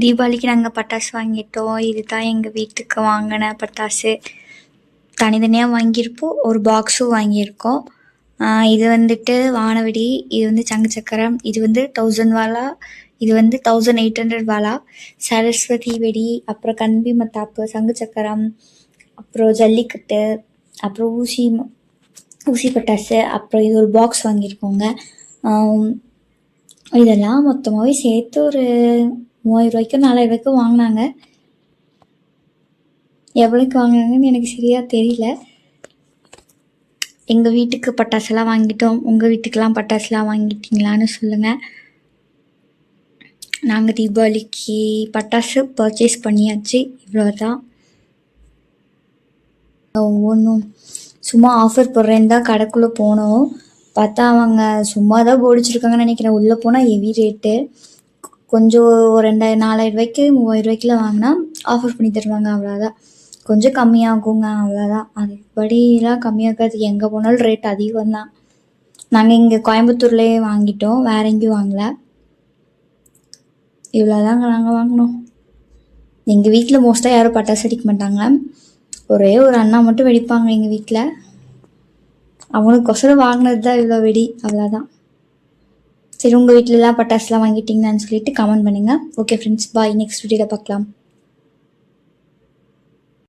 தீபாவளிக்கு நாங்கள் பட்டாசு வாங்கிட்டோம். இதுதான் எங்கள் வீட்டுக்கு வாங்கின பட்டாசு. தனித்தனியாக வாங்கியிருப்போம், ஒரு பாக்ஸும் வாங்கியிருக்கோம். இது வந்துட்டு வானவெடி, இது வந்து சங்கு சக்கரம், இது வந்து 1000 வாலா, இது வந்து 1800 வாலா. சரஸ்வதி வெடி, அப்புறம் கன்பி மத்தாப்பு, சங்கு சக்கரம், அப்புறம் ஜல்லிக்கட்டு, அப்புறம் ஊசி பட்டாசு, அப்புறம் இது ஒரு பாக்ஸ் வாங்கியிருக்கோங்க. இதெல்லாம் மொத்தமாகவே சேர்த்து ஒரு 3000 ரூபாய்க்கோ 4000 ரூபாய்க்கோ வாங்கினாங்க. எவ்வளோக்கு வாங்கினாங்கன்னு எனக்கு சரியாக தெரியல. எங்கள் வீட்டுக்கு பட்டாசுலாம் வாங்கிட்டோம். உங்கள் வீட்டுக்கெலாம் பட்டாசுலாம் வாங்கிட்டீங்களான்னு சொல்லுங்கள். நாங்கள் தீபாவளிக்கு பட்டாசு பர்ச்சேஸ் பண்ணியாச்சு. இவ்வளோதான். ஒவ்வொன்றும் சும்மா ஆஃபர் போடுறேன்னு தான் கடைக்குள்ளே போனோம். பார்த்தா அவங்க சும்மா தான் போடிச்சிருக்காங்கன்னு நினைக்கிறேன். உள்ளே போனால் ஹெவி ரேட்டு. கொஞ்சம் 2000 4000 ரூபாய்க்கு 3000 ரூபாய்க்குலாம் வாங்கினா ஆஃபர் பண்ணி தருவாங்க. அவ்வளோதான். கொஞ்சம் கம்மியாகுங்க, அவ்வளோதான். அதுபடிலாம் கம்மியாகாது. எங்கே போனாலும் ரேட் அதிகம் தான். நாங்கள் இங்கே கோயம்புத்தூர்லேயே வாங்கிட்டோம், வேற எங்கேயும் வாங்கலை. இவ்வளோதாங்க நாங்கள் வாங்கினோம். எங்கள் வீட்டில் மோஸ்ட்டாக யாரும் பட்டாசு அடிக்க மாட்டாங்க. ஒரே ஒரு அண்ணா மட்டும் வெடிப்பாங்க எங்கள் வீட்டில். அவனுக்கொசரம் வாங்கினது தான் இவ்வளோ வெடி, அவ்வளோதான். சரி, உங்கள் வீட்டிலலாம் பட்டாசுலாம் வாங்கிட்டீங்கன்னு சொல்லிட்டு கமெண்ட் பண்ணுங்கள். ஓகே ஃப்ரெண்ட்ஸ், பாய். நெக்ஸ்ட் வீடியோவில் பார்க்கலாம்.